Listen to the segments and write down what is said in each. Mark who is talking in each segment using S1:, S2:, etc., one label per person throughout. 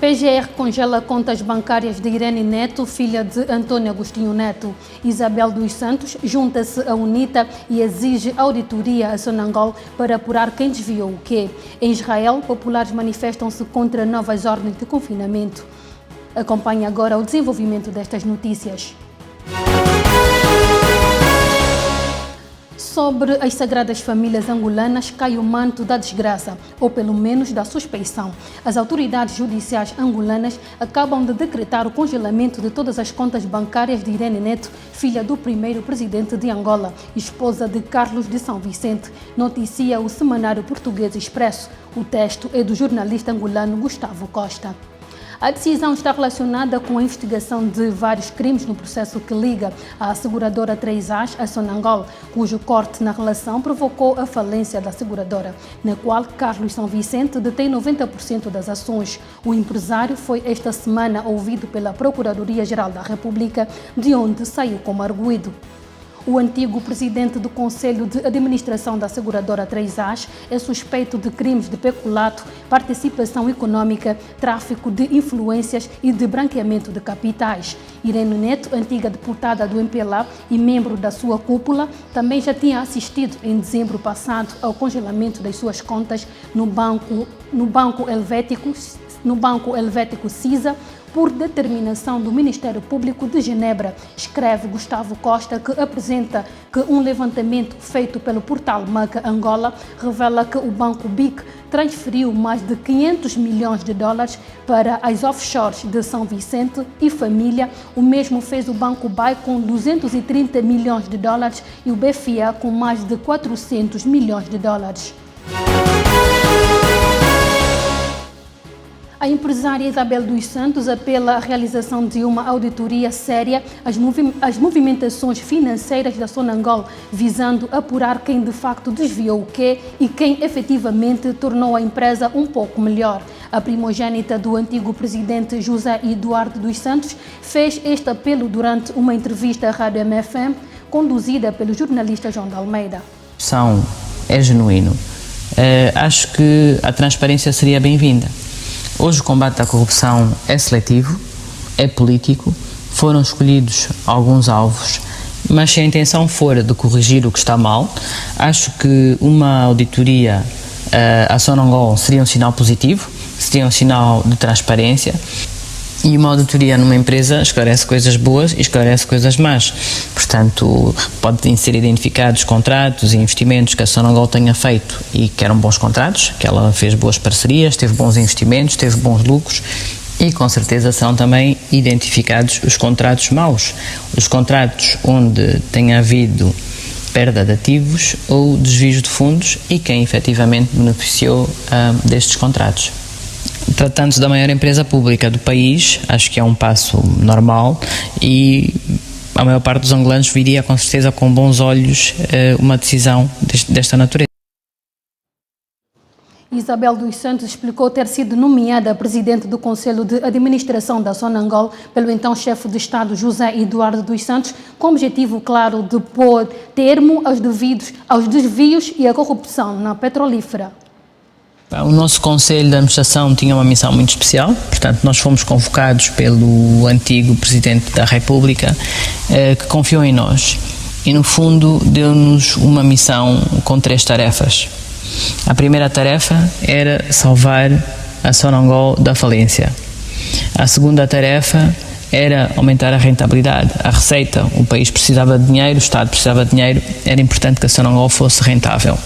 S1: PGR congela contas bancárias de Irene Neto, filha de Antônio Agostinho Neto. Isabel dos Santos junta-se à UNITA e exige auditoria a Sonangol para apurar quem desviou o quê. Em Israel, populares manifestam-se contra novas ordens de confinamento. Acompanhe agora o desenvolvimento destas notícias. Sobre as Sagradas Famílias angolanas cai o manto da desgraça, ou pelo menos da suspeição. As autoridades judiciais angolanas acabam de decretar o congelamento de todas as contas bancárias de Irene Neto, filha do primeiro presidente de Angola, esposa de Carlos de São Vicente, noticia o semanário português Expresso. O texto é do jornalista angolano Gustavo Costa. A decisão está relacionada com a investigação de vários crimes no processo que liga a seguradora 3As a Sonangol, cujo corte na relação provocou a falência da seguradora, na qual Carlos São Vicente detém 90% das ações. O empresário foi esta semana ouvido pela Procuradoria-Geral da República, de onde saiu como arguido. O antigo presidente do Conselho de Administração da seguradora 3As é suspeito de crimes de peculato, participação econômica, tráfico de influências e de branqueamento de capitais. Irene Neto, antiga deputada do MPLA e membro da sua cúpula, também já tinha assistido em dezembro passado ao congelamento das suas contas no Banco Helvético CISA, por determinação do Ministério Público de Genebra, escreve Gustavo Costa, que apresenta que um levantamento feito pelo portal Maca Angola revela que o Banco BIC transferiu mais de 500 milhões de dólares para as offshores de São Vicente e família. O mesmo fez o Banco BAI com 230 milhões de dólares e o BFIA com mais de 400 milhões de dólares. A empresária Isabel dos Santos apela à realização de uma auditoria séria às movimentações financeiras da Sonangol, visando apurar quem de facto desviou o quê e quem efetivamente tornou a empresa um pouco melhor. A primogênita do antigo presidente José Eduardo dos Santos fez este apelo durante uma entrevista à Rádio MFM, conduzida pelo jornalista João de Almeida.
S2: É genuíno. Acho que a transparência seria bem-vinda. Hoje o combate à corrupção é seletivo, é político, foram escolhidos alguns alvos, mas se a intenção for de corrigir o que está mal, acho que uma auditoria à Sonangol seria um sinal positivo, seria um sinal de transparência, e uma auditoria numa empresa esclarece coisas boas e esclarece coisas más. Portanto, podem ser identificados contratos e investimentos que a Sonangol tenha feito e que eram bons contratos, que ela fez boas parcerias, teve bons investimentos, teve bons lucros, e com certeza são também identificados os contratos maus, os contratos onde tenha havido perda de ativos ou desvios de fundos e quem efetivamente beneficiou destes contratos. Tratando-se da maior empresa pública do país, acho que é um passo normal e a maior parte dos angolanos viria com certeza com bons olhos uma decisão desta natureza.
S1: Isabel dos Santos explicou ter sido nomeada presidente do Conselho de Administração da Sonangol pelo então chefe de Estado José Eduardo dos Santos, com o objetivo claro de pôr termo aos desvios e à corrupção na petrolífera.
S2: O nosso Conselho de Administração tinha uma missão muito especial, portanto nós fomos convocados pelo antigo Presidente da República, que confiou em nós e no fundo deu-nos uma missão com 3 tarefas. A primeira tarefa era salvar a Sonangol da falência. A segunda tarefa era aumentar a rentabilidade, a receita. O país precisava de dinheiro, o Estado precisava de dinheiro, era importante que a Sonangol fosse rentável.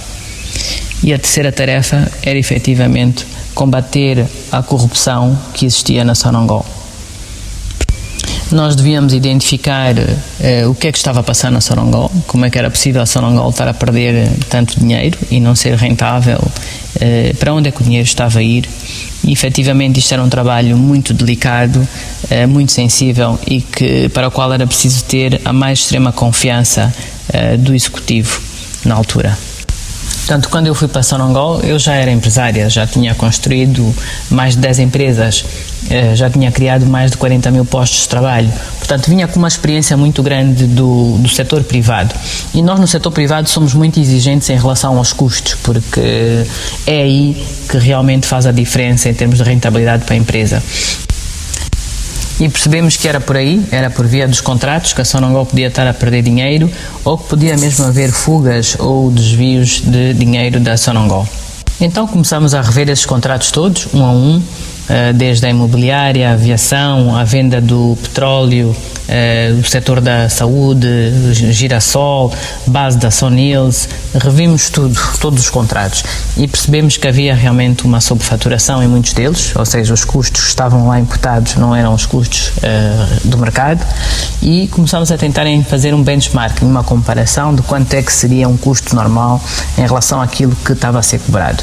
S2: E a terceira tarefa era efetivamente combater a corrupção que existia na Sonangol. Nós devíamos identificar o que é que estava a passar na Sonangol, como é que era possível a Sonangol estar a perder tanto dinheiro e não ser rentável, para onde é que o dinheiro estava a ir. E efetivamente isto era um trabalho muito delicado, muito sensível e para o qual era preciso ter a mais extrema confiança do Executivo na altura. Portanto, quando eu fui para Sonangol, eu já era empresária, já tinha construído mais de 10 empresas, já tinha criado mais de 40 mil postos de trabalho. Portanto, vinha com uma experiência muito grande do setor privado. E nós no setor privado somos muito exigentes em relação aos custos, porque é aí que realmente faz a diferença em termos de rentabilidade para a empresa. E percebemos que era por aí, era por via dos contratos, que a Sonangol podia estar a perder dinheiro ou que podia mesmo haver fugas ou desvios de dinheiro da Sonangol. Então começamos a rever esses contratos todos, um a um, desde a imobiliária, a aviação, a venda do petróleo, o setor da saúde, Girassol, base da Sonils, revimos todos os contratos e percebemos que havia realmente uma sobrefaturação em muitos deles, ou seja, os custos que estavam lá imputados não eram os custos do mercado, e começamos a tentar fazer um benchmarking, uma comparação de quanto é que seria um custo normal em relação àquilo que estava a ser cobrado.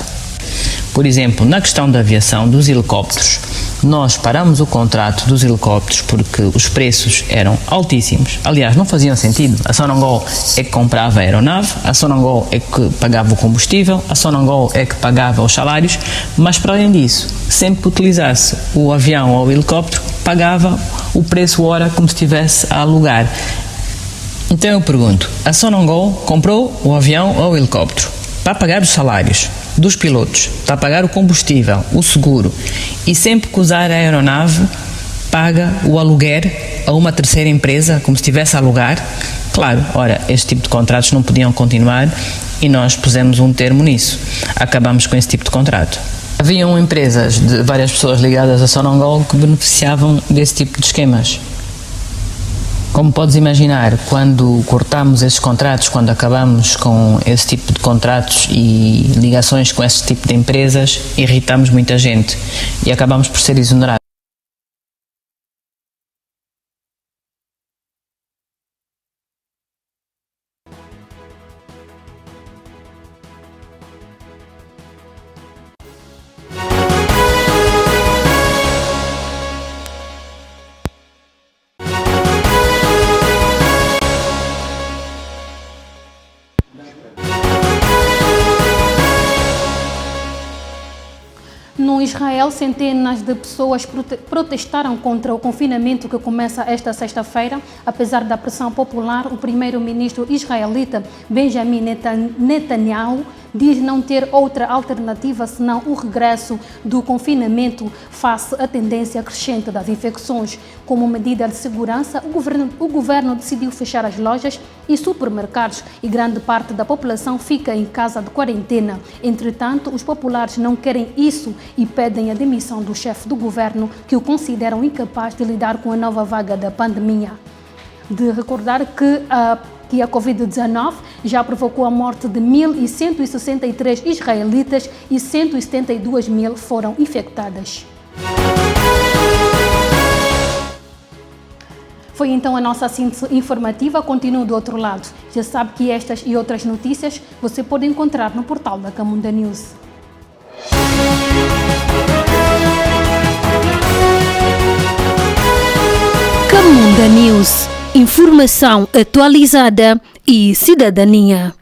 S2: Por exemplo, na questão da aviação, dos helicópteros, nós paramos o contrato dos helicópteros porque os preços eram altíssimos. Aliás, não faziam sentido. A Sonangol é que comprava a aeronave, a Sonangol é que pagava o combustível, a Sonangol é que pagava os salários, mas para além disso, sempre que utilizasse o avião ou o helicóptero, pagava o preço hora como se estivesse a alugar. Então eu pergunto, a Sonangol comprou o avião ou o helicóptero para pagar os salários dos pilotos, para pagar o combustível, o seguro, e sempre que usar a aeronave paga o aluguer a uma terceira empresa, como se estivesse a alugar. Claro, ora, este tipo de contratos não podiam continuar e nós pusemos um termo nisso. Acabamos com esse tipo de contrato. Haviam empresas de várias pessoas ligadas a Sonangol que beneficiavam desse tipo de esquemas. Como podes imaginar, quando cortamos esses contratos, quando acabamos com esse tipo de contratos e ligações com esse tipo de empresas, irritamos muita gente e acabamos por ser exonerados.
S1: No Israel, centenas de pessoas protestaram contra o confinamento que começa esta sexta-feira. Apesar da pressão popular, o primeiro-ministro israelita Benjamin Netanyahu diz não ter outra alternativa senão o regresso do confinamento face à tendência crescente das infecções. Como medida de segurança, o governo decidiu fechar as lojas e supermercados e grande parte da população fica em casa de quarentena. Entretanto, os populares não querem isso e pedem a demissão do chefe do governo, que o consideram incapaz de lidar com a nova vaga da pandemia. De recordar que a Covid-19 já provocou a morte de 1.163 israelitas e 172 mil foram infectadas. Foi então a nossa síntese informativa. Continue do outro lado. Já sabe que estas e outras notícias você pode encontrar no portal da Camunda News.
S3: Camunda News. Informação atualizada e cidadania.